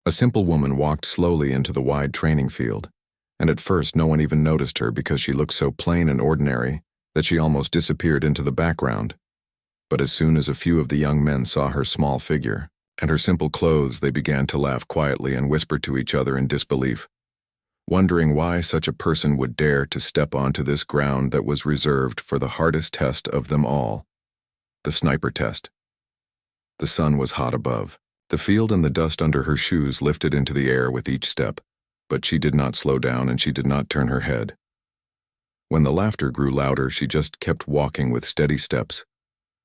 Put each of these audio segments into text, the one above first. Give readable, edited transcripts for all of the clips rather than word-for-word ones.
A simple woman walked slowly into the wide training field, and at first no one even noticed her because she looked so plain and ordinary that she almost disappeared into the background. But as soon as a few of the young men saw her small figure and her simple clothes, they began to laugh quietly and whisper to each other in disbelief, wondering why such a person would dare to step onto this ground that was reserved for the hardest test of them all, the sniper test. The sun was hot above. The field and the dust under her shoes lifted into the air with each step, but she did not slow down and she did not turn her head. When the laughter grew louder, she just kept walking with steady steps,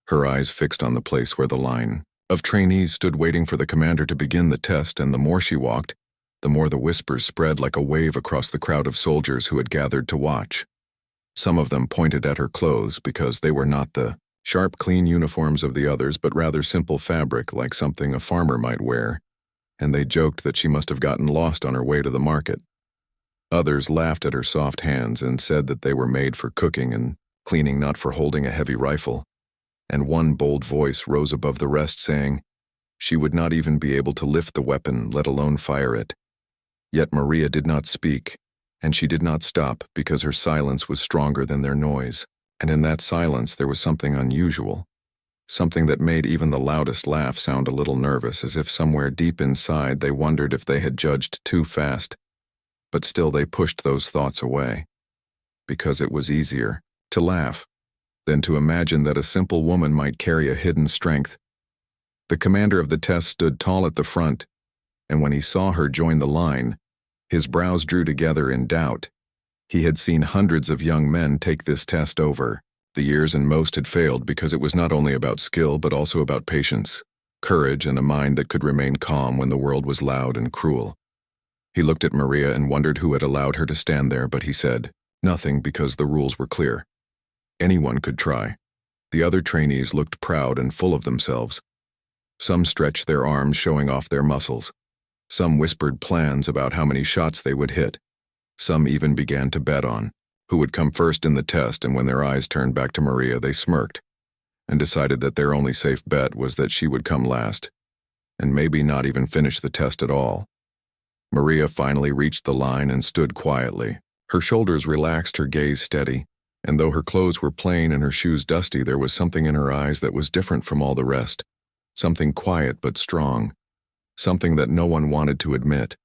her eyes fixed on the place where the line of trainees stood waiting for the commander to begin the test, and the more she walked, the more the whispers spread like a wave across the crowd of soldiers who had gathered to watch. Some of them pointed at her clothes because they were not the sharp, clean uniforms of the others, but rather simple fabric like something a farmer might wear, and they joked that she must have gotten lost on her way to the market. Others laughed at her soft hands and said that they were made for cooking and cleaning, not for holding a heavy rifle. And one bold voice rose above the rest, saying she would not even be able to lift the weapon, let alone fire it. Yet Maria did not speak, and she did not stop because her silence was stronger than their noise. And in that silence there was something unusual, something that made even the loudest laugh sound a little nervous, as if somewhere deep inside they wondered if they had judged too fast. But still they pushed those thoughts away, because it was easier to laugh than to imagine that a simple woman might carry a hidden strength. The commander of the test stood tall at the front, and when he saw her join the line, his brows drew together in doubt. He had seen hundreds of young men take this test over the years, and most had failed because it was not only about skill but also about patience, courage, and a mind that could remain calm when the world was loud and cruel. He looked at Maria and wondered who had allowed her to stand there, but he said nothing because the rules were clear. Anyone could try. The other trainees looked proud and full of themselves. Some stretched their arms, showing off their muscles. Some whispered plans about how many shots they would hit. Some even began to bet on who would come first in the test, and when their eyes turned back to Maria, they smirked and decided that their only safe bet was that she would come last, and maybe not even finish the test at all. Maria finally reached the line and stood quietly. Her shoulders relaxed, her gaze steady, and though her clothes were plain and her shoes dusty, there was something in her eyes that was different from all the rest, something quiet but strong, something that no one wanted to admit.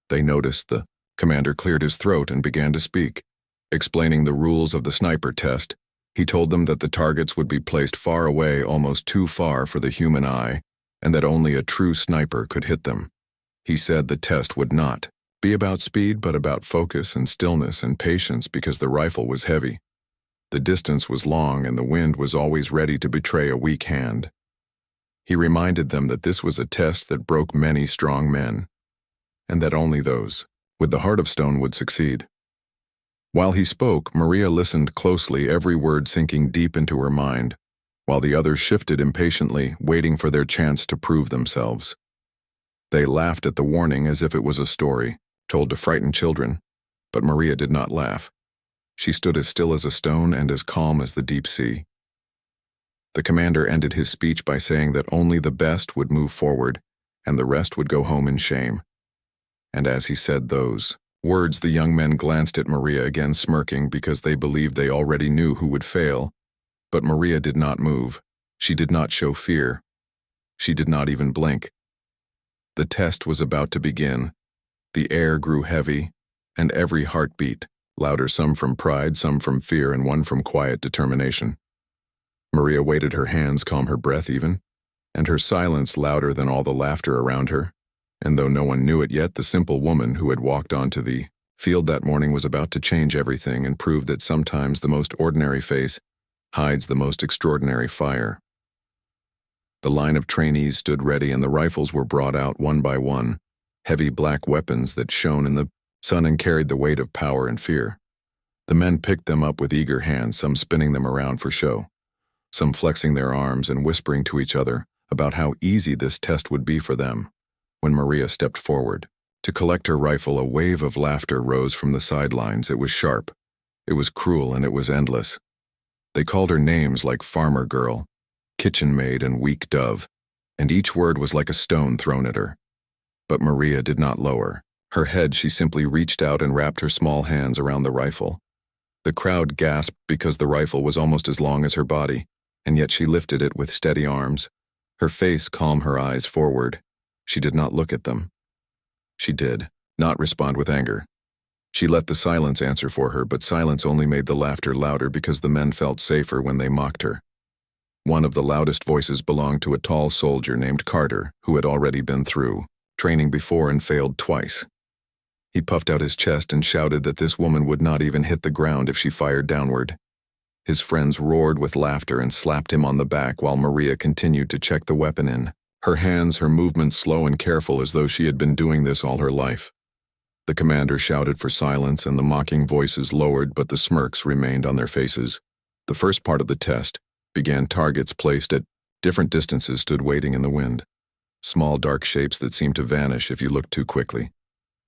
They noticed the commander cleared his throat and began to speak. Explaining the rules of the sniper test, he told them that the targets would be placed far away, almost too far for the human eye, and that only a true sniper could hit them. He said the test would not be about speed but about focus and stillness and patience, because the rifle was heavy. The distance was long and the wind was always ready to betray a weak hand. He reminded them that this was a test that broke many strong men, and that only those with the heart of stone would succeed. While he spoke, Maria listened closely, every word sinking deep into her mind, while the others shifted impatiently, waiting for their chance to prove themselves. They laughed at the warning as if it was a story told to frighten children, but Maria did not laugh. She stood as still as a stone and as calm as the deep sea. The commander ended his speech by saying that only the best would move forward, and the rest would go home in shame. And as he said those words, the young men glanced at Maria again, smirking because they believed they already knew who would fail. But Maria did not move. She did not show fear. She did not even blink. The test was about to begin. The air grew heavy, and every heart beat, louder, some from pride, some from fear, and one from quiet determination. Maria waited, her hands calm, her breath even, and her silence louder than all the laughter around her. And though no one knew it yet, the simple woman who had walked onto the field that morning was about to change everything and prove that sometimes the most ordinary face hides the most extraordinary fire. The line of trainees stood ready, and the rifles were brought out one by one, heavy black weapons that shone in the sun and carried the weight of power and fear. The men picked them up with eager hands, some spinning them around for show, some flexing their arms and whispering to each other about how easy this test would be for them. When Maria stepped forward to collect her rifle, a wave of laughter rose from the sidelines. It was sharp, it was cruel, and it was endless. They called her names like farmer girl, kitchen maid, and weak dove, and each word was like a stone thrown at her. But Maria did not lower. Her head, she simply reached out and wrapped her small hands around the rifle. The crowd gasped because the rifle was almost as long as her body, and yet she lifted it with steady arms. Her face calm, her eyes forward. She did not look at them. She did not respond with anger. She let the silence answer for her, but silence only made the laughter louder because the men felt safer when they mocked her. One of the loudest voices belonged to a tall soldier named Carter, who had already been through training before and failed twice. He puffed out his chest and shouted that this woman would not even hit the ground if she fired downward. His friends roared with laughter and slapped him on the back while Maria continued to check the weapon in. Her hands, her movements slow and careful as though she had been doing this all her life. The commander shouted for silence and the mocking voices lowered, but the smirks remained on their faces. The first part of the test began. Targets placed at different distances stood waiting in the wind. Small dark shapes that seemed to vanish if you looked too quickly.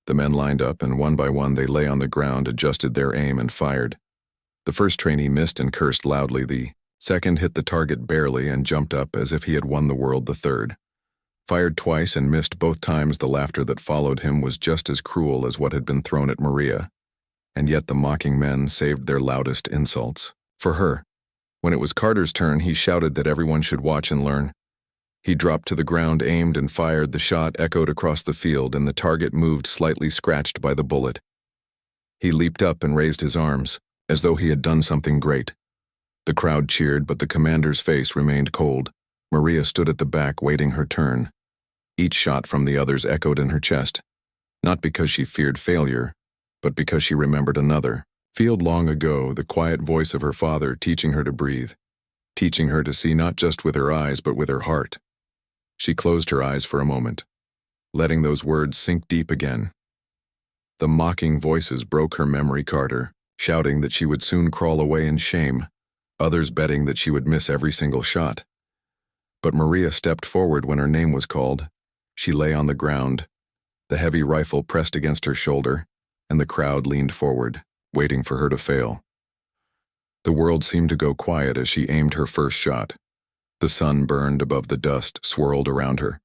The men lined up and one by one they lay on the ground, adjusted their aim and fired. The first trainee missed and cursed loudly. The second hit the target barely and jumped up as if he had won the world. The third fired twice and missed both times. The laughter that followed him was just as cruel as what had been thrown at Maria, and yet the mocking men saved their loudest insults for her. When it was Carter's turn, he shouted that everyone should watch and learn. He dropped to the ground, aimed and fired. The shot echoed across the field and the target moved, slightly scratched by the bullet. He leaped up and raised his arms, as though he had done something great. The crowd cheered, but the commander's face remained cold. Maria stood at the back, waiting her turn. Each shot from the others echoed in her chest, not because she feared failure, but because she remembered another field long ago, the quiet voice of her father teaching her to breathe, teaching her to see not just with her eyes but with her heart. She closed her eyes for a moment, letting those words sink deep again. The mocking voices broke her memory. Carter shouting that she would soon crawl away in shame, others betting that she would miss every single shot. But Maria stepped forward when her name was called. She lay on the ground, the heavy rifle pressed against her shoulder, and the crowd leaned forward, waiting for her to fail. The world seemed to go quiet as she aimed her first shot. The sun burned above the dust, swirled around her.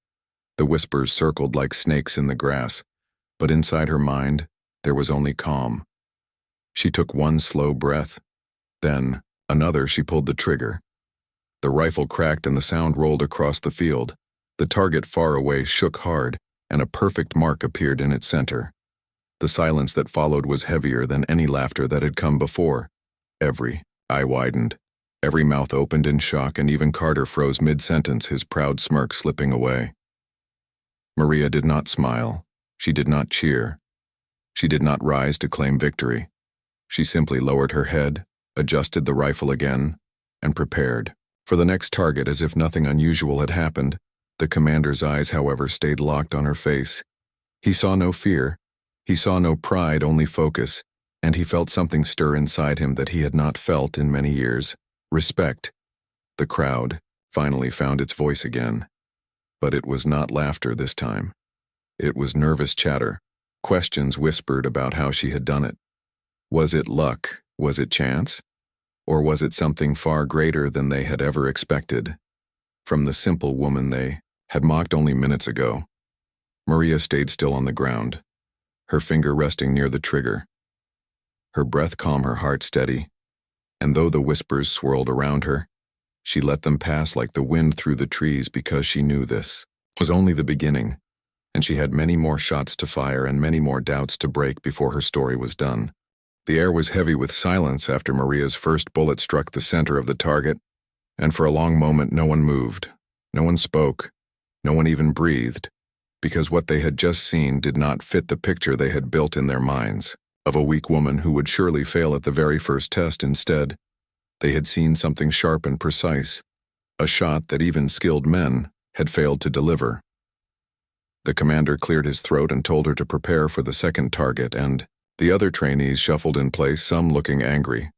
The whispers circled like snakes in the grass, but inside her mind, there was only calm. She took one slow breath, then another. She pulled the trigger. The rifle cracked and the sound rolled across the field. The target far away shook hard, and a perfect mark appeared in its center. The silence that followed was heavier than any laughter that had come before. Every eye widened. Every mouth opened in shock, and even Carter froze mid-sentence, his proud smirk slipping away. Maria did not smile. She did not cheer. She did not rise to claim victory. She simply lowered her head, adjusted the rifle again, and prepared for the next target as if nothing unusual had happened. The commander's eyes, however, stayed locked on her face. He saw no fear. He saw no pride, only focus, and he felt something stir inside him that he had not felt in many years. Respect. The crowd finally found its voice again. But it was not laughter this time. It was nervous chatter. Questions whispered about how she had done it. Was it luck? Was it chance? Or was it something far greater than they had ever expected? From the simple woman they had mocked only minutes ago. Maria stayed still on the ground, her finger resting near the trigger. Her breath calm, her heart steady. And though the whispers swirled around her, she let them pass like the wind through the trees because she knew this was only the beginning, and she had many more shots to fire and many more doubts to break before her story was done. The air was heavy with silence after Maria's first bullet struck the center of the target, and for a long moment no one moved, no one spoke, no one even breathed, because what they had just seen did not fit the picture they had built in their minds of a weak woman who would surely fail at the very first test. Instead, they had seen something sharp and precise, a shot that even skilled men had failed to deliver. The commander cleared his throat and told her to prepare for the second target, and the other trainees shuffled in place, some looking angry,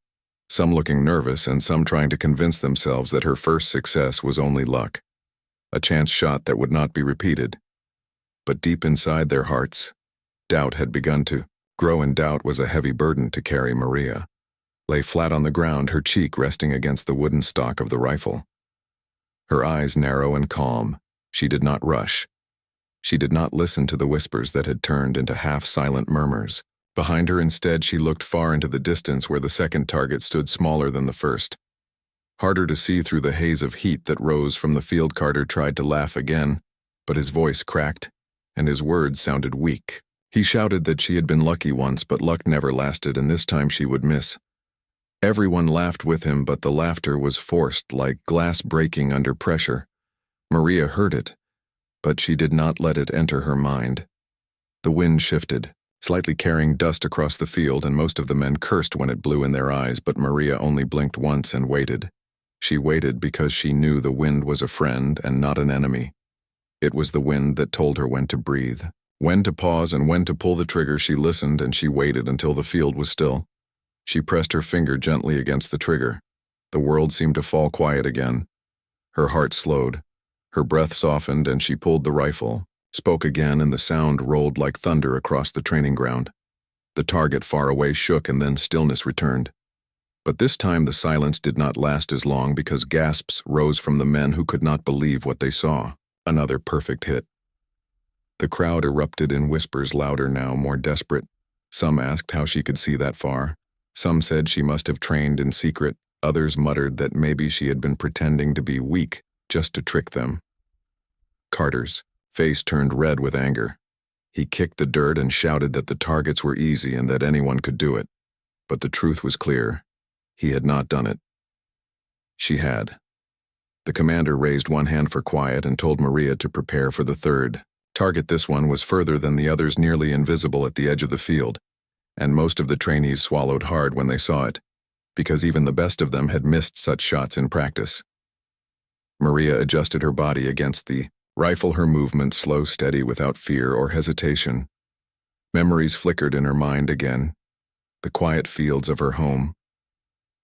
some looking nervous, and some trying to convince themselves that her first success was only luck, a chance shot that would not be repeated. But deep inside their hearts, doubt had begun to grow, and doubt was a heavy burden to carry. Maria lay flat on the ground, her cheek resting against the wooden stock of the rifle. Her eyes narrow and calm, she did not rush. She did not listen to the whispers that had turned into half-silent murmurs. Behind her instead, she looked far into the distance where the second target stood smaller than the first. Harder to see through the haze of heat that rose from the field, Carter tried to laugh again, but his voice cracked, and his words sounded weak. He shouted that she had been lucky once, but luck never lasted, and this time she would miss. Everyone laughed with him, but the laughter was forced, like glass breaking under pressure. Maria heard it, but she did not let it enter her mind. The wind shifted, slightly carrying dust across the field, and most of the men cursed when it blew in their eyes, but Maria only blinked once and waited. She waited because she knew the wind was a friend and not an enemy. It was the wind that told her when to breathe, when to pause, and when to pull the trigger. She listened, and she waited until the field was still. She pressed her finger gently against the trigger. The world seemed to fall quiet again. Her heart slowed. Her breath softened, and she pulled the rifle, spoke again, and the sound rolled like thunder across the training ground. The target far away shook, and then stillness returned. But this time the silence did not last as long, because gasps rose from the men who could not believe what they saw. Another perfect hit. The crowd erupted in whispers, louder now, more desperate. Some asked how she could see that far. Some said she must have trained in secret. Others muttered that maybe she had been pretending to be weak just to trick them. Carter's face turned red with anger. He kicked the dirt and shouted that the targets were easy and that anyone could do it. But the truth was clear. He had not done it. She had. The commander raised one hand for quiet and told Maria to prepare for the third target. This one was further than the others, nearly invisible at the edge of the field, and most of the trainees swallowed hard when they saw it, because even the best of them had missed such shots in practice. Maria adjusted her body against the rifle, her movements slow, steady, without fear or hesitation. Memories flickered in her mind again. The quiet fields of her home.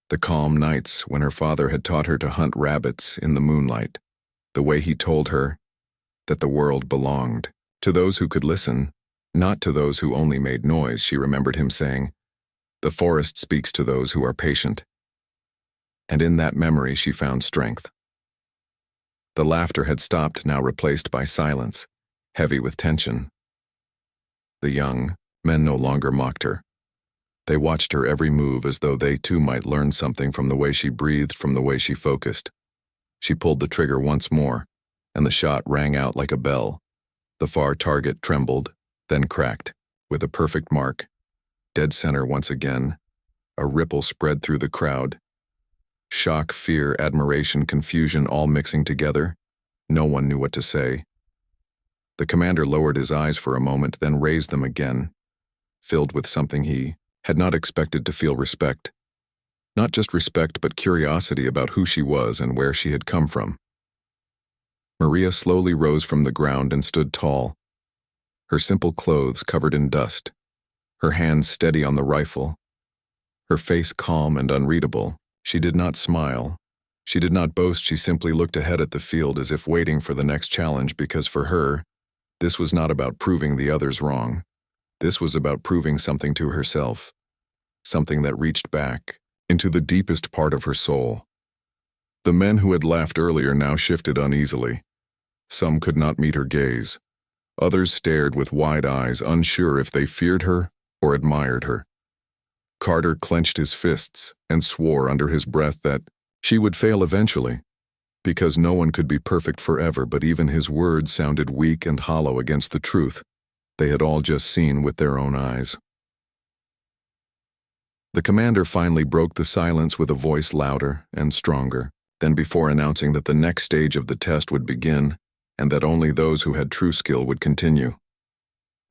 The calm nights when her father had taught her to hunt rabbits in the moonlight. The way he told her that the world belonged to those who could listen, not to those who only made noise. She remembered him saying, "The forest speaks to those who are patient." And in that memory she found strength. The laughter had stopped, now replaced by silence, heavy with tension. The young men no longer mocked her. They watched her every move as though they too might learn something from the way she breathed, from the way she focused. She pulled the trigger once more, and the shot rang out like a bell. The far target trembled, then cracked, with a perfect mark. Dead center once again. A ripple spread through the crowd. Shock, fear, admiration, confusion, all mixing together. No one knew what to say. The commander lowered his eyes for a moment, then raised them again, filled with something he had not expected to feel: respect. Not just respect, but curiosity about who she was and where she had come from. Maria slowly rose from the ground and stood tall, her simple clothes covered in dust, her hands steady on the rifle, her face calm and unreadable. She did not smile. She did not boast. She simply looked ahead at the field as if waiting for the next challenge, because for her, this was not about proving the others wrong. This was about proving something to herself, something that reached back into the deepest part of her soul. The men who had laughed earlier now shifted uneasily. Some could not meet her gaze. Others stared with wide eyes, unsure if they feared her or admired her. Carter clenched his fists and swore under his breath that she would fail eventually, because no one could be perfect forever, but even his words sounded weak and hollow against the truth they had all just seen with their own eyes. The commander finally broke the silence with a voice louder and stronger than before, announcing that the next stage of the test would begin, and that only those who had true skill would continue.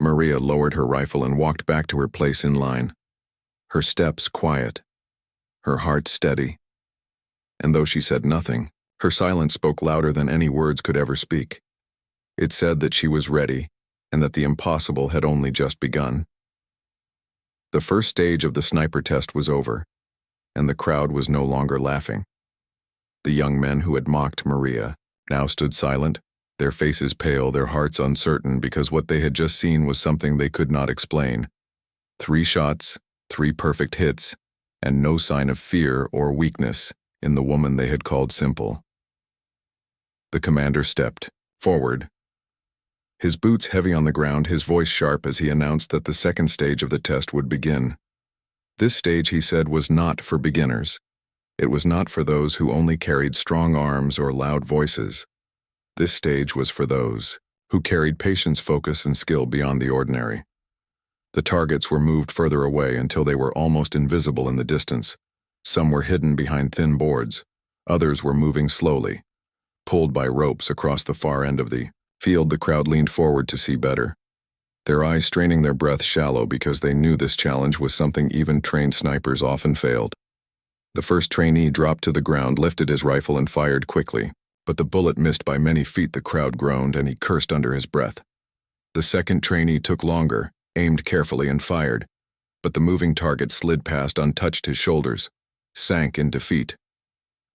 Maria lowered her rifle and walked back to her place in line, her steps quiet, her heart steady. And though she said nothing, her silence spoke louder than any words could ever speak. It said that she was ready, and that the impossible had only just begun. The first stage of the sniper test was over, and the crowd was no longer laughing. The young men who had mocked Maria now stood silent, their faces pale, their hearts uncertain, because what they had just seen was something they could not explain. 3 shots, 3 perfect hits, and no sign of fear or weakness in the woman they had called simple. The commander stepped forward, His boots heavy on the ground, his voice sharp as he announced that the second stage of the test would begin. This stage, he said, was not for beginners. It was not for those who only carried strong arms or loud voices. This stage was for those who carried patience, focus, and skill beyond the ordinary. The targets were moved further away until they were almost invisible in the distance. Some were hidden behind thin boards. Others were moving slowly, pulled by ropes across the far end of the field. The crowd leaned forward to see better, their eyes straining, their breath shallow, because they knew this challenge was something even trained snipers often failed. The first trainee dropped to the ground, lifted his rifle, and fired quickly, but the bullet missed by many feet. The crowd groaned, and he cursed under his breath. The second trainee took longer, aimed carefully, and fired, but the moving target slid past, untouched his shoulders, sank in defeat.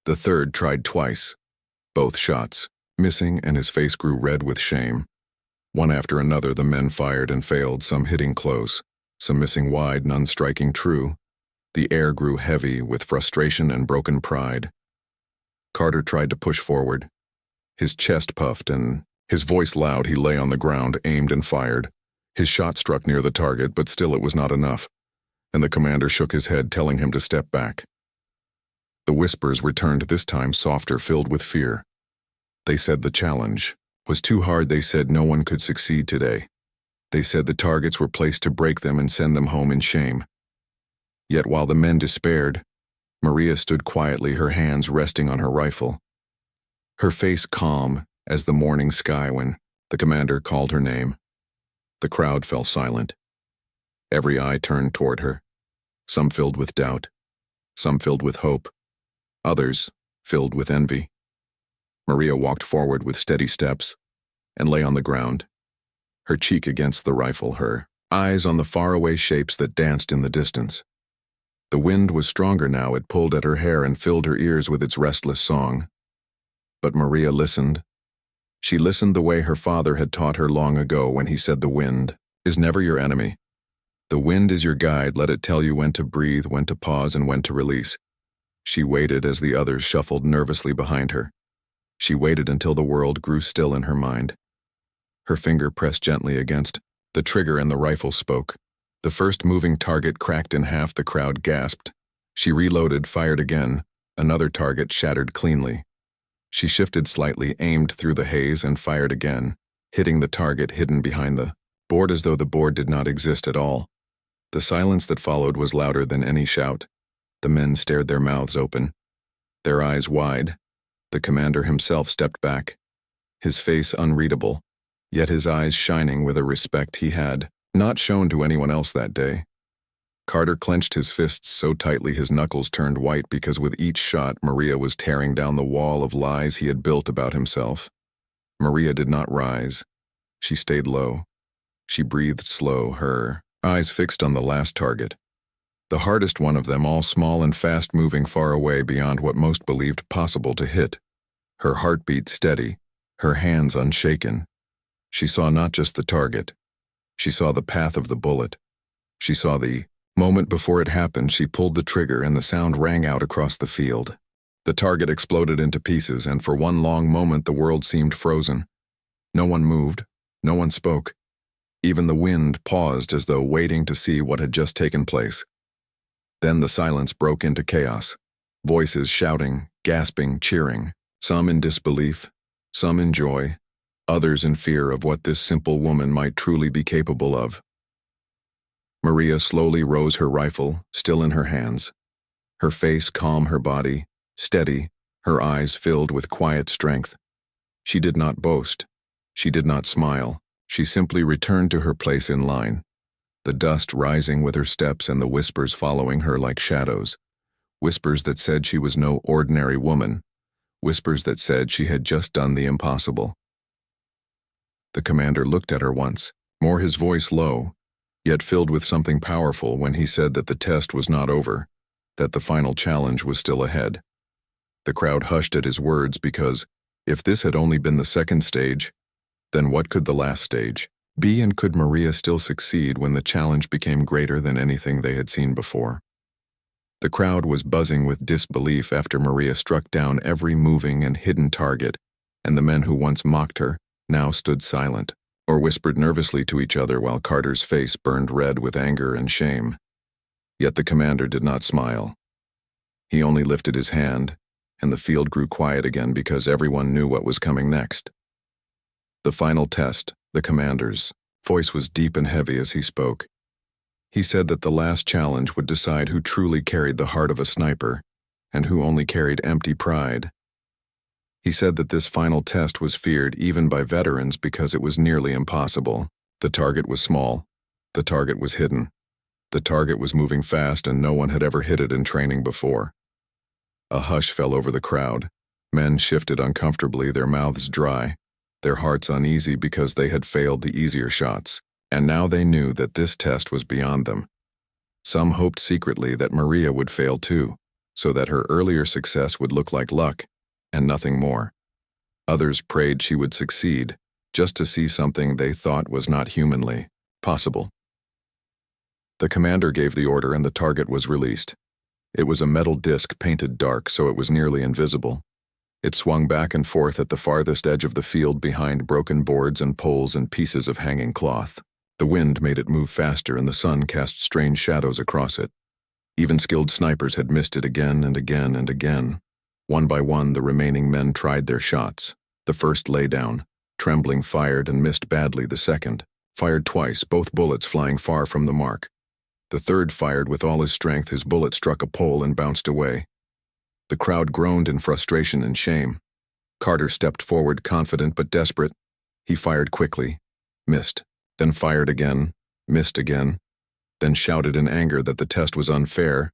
The third tried twice, both shots missing, and his face grew red with shame. One after another, the men fired and failed, some hitting close, some missing wide, none striking true. The air grew heavy with frustration and broken pride. Carter tried to push forward. His chest puffed and his voice loud. He lay on the ground, aimed and fired. His shot struck near the target, but still it was not enough, and the commander shook his head, telling him to step back. The whispers returned, this time softer, filled with fear. They said the challenge was too hard. They said no one could succeed today. They said the targets were placed to break them and send them home in shame. Yet while the men despaired, Maria stood quietly, her hands resting on her rifle, her face calm as the morning sky when the commander called her name. The crowd fell silent. Every eye turned toward her, some filled with doubt, some filled with hope, others filled with envy. Maria walked forward with steady steps and lay on the ground, her cheek against the rifle, her eyes on the faraway shapes that danced in the distance. The wind was stronger now. It pulled at her hair and filled her ears with its restless song. But Maria listened. She listened the way her father had taught her long ago, when he said the wind is never your enemy. The wind is your guide. Let it tell you when to breathe, when to pause, and when to release. She waited as the others shuffled nervously behind her. She waited until the world grew still in her mind. Her finger pressed gently against the trigger and the rifle spoke. The first moving target cracked in half. The crowd gasped. She reloaded, fired again. Another target shattered cleanly. She shifted slightly, aimed through the haze, and fired again, hitting the target hidden behind the board as though the board did not exist at all. The silence that followed was louder than any shout. The men stared, their mouths open, their eyes wide. The commander himself stepped back, his face unreadable, yet his eyes shining with a respect he had not shown to anyone else that day. Carter clenched his fists so tightly his knuckles turned white, because with each shot Maria was tearing down the wall of lies he had built about himself. Maria did not rise. She stayed low. She breathed slow, her eyes fixed on the last target, the hardest one of them all, small and fast-moving, far away beyond what most believed possible to hit. Her heartbeat steady, her hands unshaken. She saw not just the target. She saw the path of the bullet. She saw the moment before it happened. She pulled the trigger, and the sound rang out across the field. The target exploded into pieces, and for one long moment the world seemed frozen. No one moved. No one spoke. Even the wind paused, as though waiting to see what had just taken place. Then the silence broke into chaos. Voices shouting, gasping, cheering, some in disbelief, some in joy, others in fear of what this simple woman might truly be capable of. Maria slowly rose, her rifle still in her hands, her face calm, her body steady, her eyes filled with quiet strength. She did not boast. She did not smile. She simply returned to her place in line, the dust rising with her steps and the whispers following her like shadows, whispers that said she was no ordinary woman, whispers that said she had just done the impossible. The commander looked at her once, more, his voice low, yet filled with something powerful, when he said that the test was not over, that the final challenge was still ahead. The crowd hushed at his words, because if this had only been the second stage, then what could the last stage be, and could Maria still succeed when the challenge became greater than anything they had seen before? The crowd was buzzing with disbelief after Maria struck down every moving and hidden target, and the men who once mocked her now stood silent, or whispered nervously to each other while Carter's face burned red with anger and shame. Yet the commander did not smile. He only lifted his hand, and the field grew quiet again because everyone knew what was coming next. The final test, the commander's voice was deep and heavy as he spoke. He said that the last challenge would decide who truly carried the heart of a sniper, and who only carried empty pride. He said that this final test was feared even by veterans because it was nearly impossible. The target was small. The target was hidden. The target was moving fast and no one had ever hit it in training before. A hush fell over the crowd. Men shifted uncomfortably, their mouths dry, their hearts uneasy because they had failed the easier shots, and now they knew that this test was beyond them. Some hoped secretly that Maria would fail too, so that her earlier success would look like luck, and nothing more. Others prayed she would succeed, just to see something they thought was not humanly possible. The commander gave the order and the target was released. It was a metal disc painted dark so it was nearly invisible. It swung back and forth at the farthest edge of the field behind broken boards and poles and pieces of hanging cloth. The wind made it move faster and the sun cast strange shadows across it. Even skilled snipers had missed it again and again and again. One by one, the remaining men tried their shots. The first lay down, trembling, fired and missed badly. The second fired twice, both bullets flying far from the mark. The third fired with all his strength. His bullet struck a pole and bounced away. The crowd groaned in frustration and shame. Carter stepped forward, confident but desperate. He fired quickly, missed, then fired again, missed again, then shouted in anger that the test was unfair.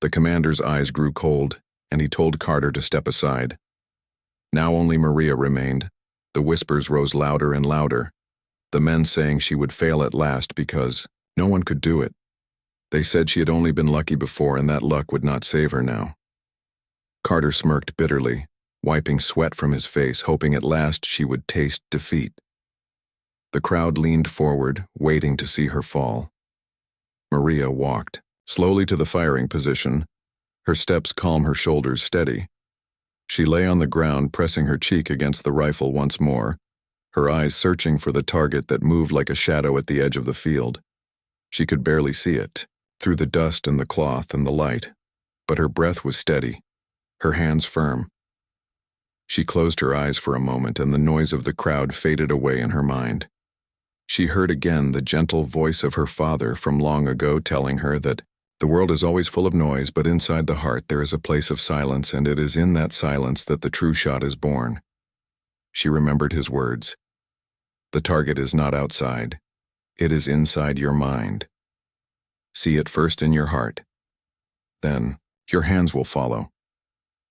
The commander's eyes grew cold, and he told Carter to step aside. Now only Maria remained. The whispers rose louder and louder, the men saying she would fail at last because no one could do it. They said she had only been lucky before and that luck would not save her now. Carter smirked bitterly, wiping sweat from his face, hoping at last she would taste defeat. The crowd leaned forward, waiting to see her fall. Maria walked slowly to the firing position, her steps calm, her shoulders steady. She lay on the ground, pressing her cheek against the rifle once more, her eyes searching for the target that moved like a shadow at the edge of the field. She could barely see it, through the dust and the cloth and the light, but her breath was steady, her hands firm. She closed her eyes for a moment and the noise of the crowd faded away in her mind. She heard again the gentle voice of her father from long ago telling her that the world is always full of noise, but inside the heart there is a place of silence, and it is in that silence that the true shot is born. She remembered his words. The target is not outside. It is inside your mind. See it first in your heart. Then, your hands will follow.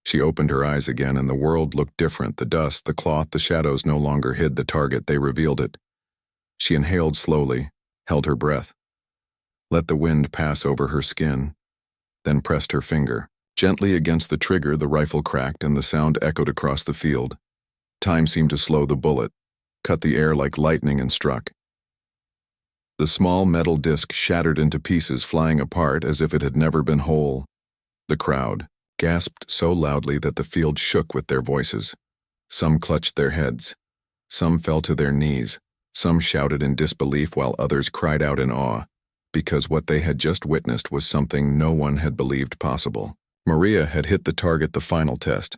She opened her eyes again and the world looked different. The dust, the cloth, the shadows no longer hid the target, they revealed it. She inhaled slowly, held her breath. Let the wind pass over her skin, then pressed her finger. Gently against the trigger, the rifle cracked and the sound echoed across the field. Time seemed to slow the bullet, cut the air like lightning and struck. The small metal disc shattered into pieces, flying apart as if it had never been whole. The crowd gasped so loudly that the field shook with their voices. Some clutched their heads. Some fell to their knees. Some shouted in disbelief while others cried out in awe, because what they had just witnessed was something no one had believed possible. Maria had hit the target, the final test.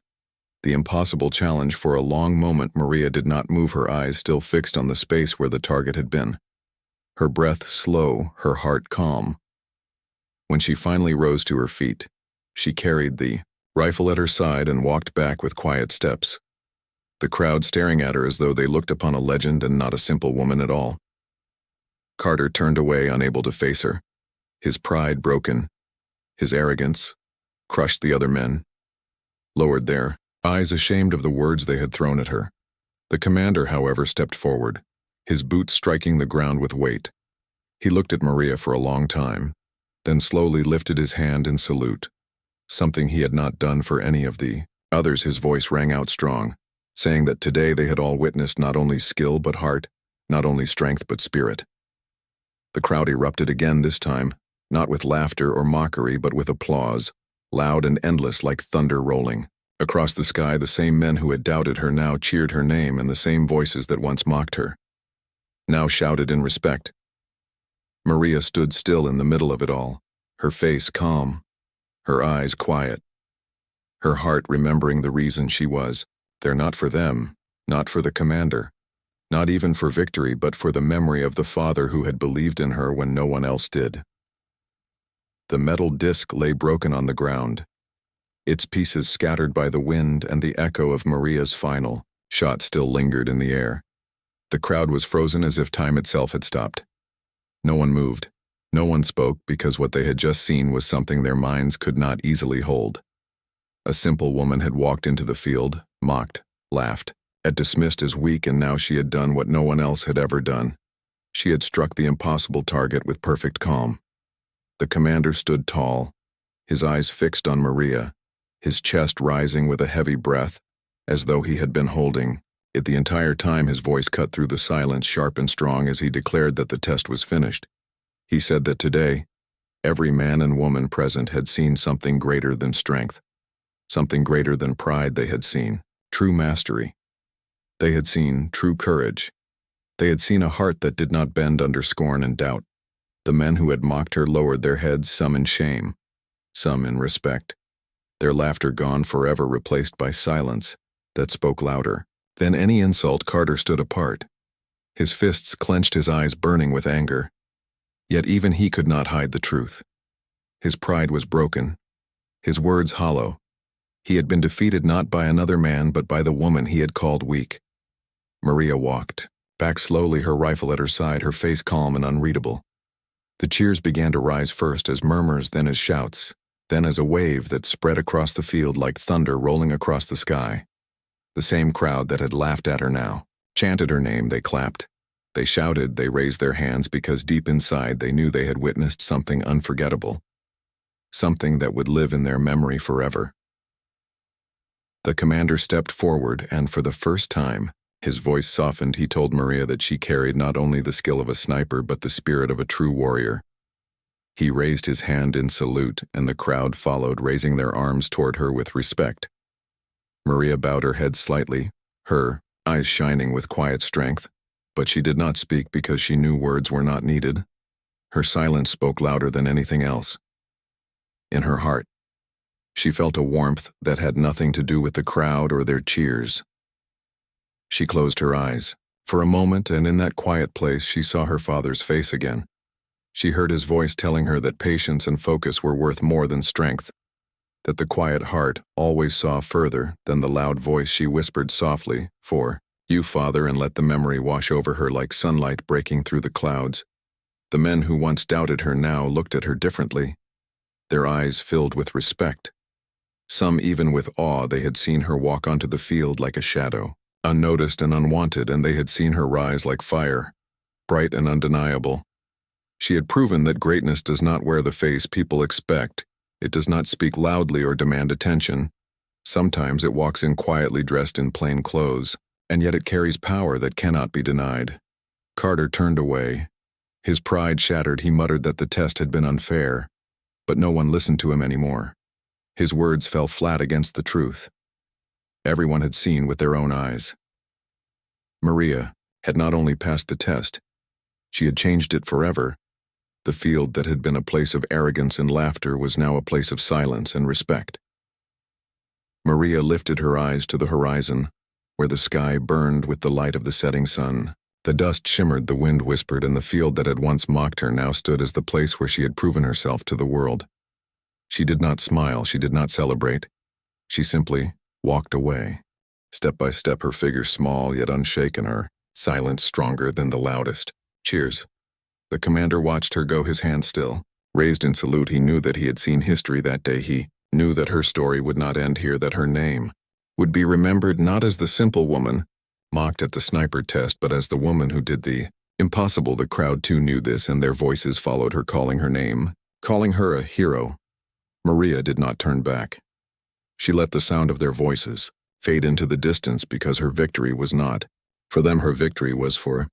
The impossible challenge. For a long moment Maria did not move, her eyes still fixed on the space where the target had been. Her breath slow, her heart calm. When she finally rose to her feet, she carried the rifle at her side and walked back with quiet steps, the crowd staring at her as though they looked upon a legend and not a simple woman at all. Carter turned away, unable to face her, his pride broken, his arrogance crushed. The other men lowered their eyes, ashamed of the words they had thrown at her. The commander, however, stepped forward, his boots striking the ground with weight. He looked at Maria for a long time, then slowly lifted his hand in salute, something he had not done for any of the others. His voice rang out strong, saying that today they had all witnessed not only skill but heart, not only strength but spirit. The crowd erupted again, this time, not with laughter or mockery but with applause, loud and endless like thunder rolling. Across the sky, the same men who had doubted her now cheered her name, and the same voices that once mocked her. now shouted in respect. Maria stood still in the middle of it all, her face calm, her eyes quiet, her heart remembering the reason she was there, not for them, not for the commander, not even for victory, but for the memory of the father who had believed in her when no one else did. The metal disc lay broken on the ground, its pieces scattered by the wind, and the echo of Maria's final shot still lingered in the air. The crowd was frozen as if time itself had stopped. No one moved. No one spoke, because what they had just seen was something their minds could not easily hold. A simple woman had walked into the field, mocked, laughed, had dismissed as weak, and now she had done what no one else had ever done. She had struck the impossible target with perfect calm. The commander stood tall, his eyes fixed on Maria, his chest rising with a heavy breath, as though he had been holding it the entire time. His voice cut through the silence, sharp and strong, as he declared that the test was finished. He said that today, every man and woman present had seen something greater than strength, something greater than pride. They had seen true mastery. They had seen true courage. They had seen a heart that did not bend under scorn and doubt. The men who had mocked her lowered their heads, some in shame, some in respect, their laughter gone forever, replaced by silence that spoke louder than any insult. Carter stood apart, his fists clenched, his eyes burning with anger. Yet even he could not hide the truth. His pride was broken, his words hollow. He had been defeated not by another man, but by the woman he had called weak. Maria walked back slowly, her rifle at her side, her face calm and unreadable. The cheers began to rise, first as murmurs, then as shouts, then as a wave that spread across the field like thunder rolling across the sky. The same crowd that had laughed at her now chanted her name. They clapped, they shouted, they raised their hands, because deep inside they knew they had witnessed something unforgettable, something that would live in their memory forever. The commander stepped forward, and for the first time, his voice softened. He told Maria that she carried not only the skill of a sniper, but the spirit of a true warrior. He raised his hand in salute, and the crowd followed, raising their arms toward her with respect. Maria bowed her head slightly, her eyes shining with quiet strength, but she did not speak because she knew words were not needed. Her silence spoke louder than anything else. In her heart, she felt a warmth that had nothing to do with the crowd or their cheers. She closed her eyes for a moment, and in that quiet place she saw her father's face again. She heard his voice telling her that patience and focus were worth more than strength, that the quiet heart always saw further than the loud voice. She whispered softly, "For you, Father," and let the memory wash over her like sunlight breaking through the clouds. The men who once doubted her now looked at her differently, their eyes filled with respect. Some even with awe. They had seen her walk onto the field like a shadow, unnoticed and unwanted, and they had seen her rise like fire, bright and undeniable. She had proven that greatness does not wear the face people expect. It does not speak loudly or demand attention. Sometimes it walks in quietly, dressed in plain clothes, and yet it carries power that cannot be denied. Carter turned away. His pride shattered. He muttered that the test had been unfair, but no one listened to him anymore. His words fell flat against the truth. Everyone had seen with their own eyes. Maria had not only passed the test, she had changed it forever. The field that had been a place of arrogance and laughter was now a place of silence and respect. Maria lifted her eyes to the horizon, where the sky burned with the light of the setting sun. The dust shimmered, the wind whispered, and the field that had once mocked her now stood as the place where she had proven herself to the world. She did not smile, she did not celebrate. She simply walked away. Step by step, her figure small yet unshaken, her silence stronger than the loudest cheers. The commander watched her go, his hand still raised in salute. He knew that he had seen history that day. He knew that her story would not end here, that her name would be remembered not as the simple woman mocked at the sniper test, but as the woman who did the impossible. The crowd too knew this, and their voices followed her, calling her name, calling her a hero. Maria did not turn back. She let the sound of their voices fade into the distance, because her victory was not for them. Her victory was for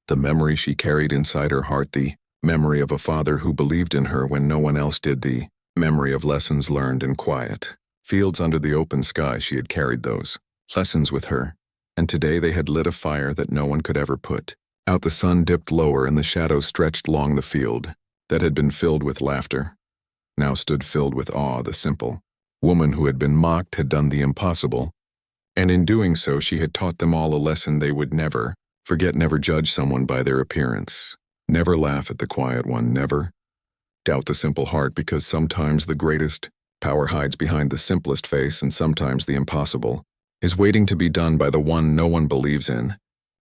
the memory she carried inside her heart, the memory of a father who believed in her when no one else did, the memory of lessons learned in quiet fields under the open sky. She had carried those lessons with her, and today they had lit a fire that no one could ever put Out the sun dipped lower and the shadows stretched along the field that had been filled with laughter. Now stood filled with awe the simple woman who had been mocked had done the impossible, and in doing so she had taught them all a lesson they would never forget. Never judge someone by their appearance. Never laugh at the quiet one. Never doubt the simple heart, because sometimes the greatest power hides behind the simplest face, and sometimes the impossible is waiting to be done by the one no one believes in.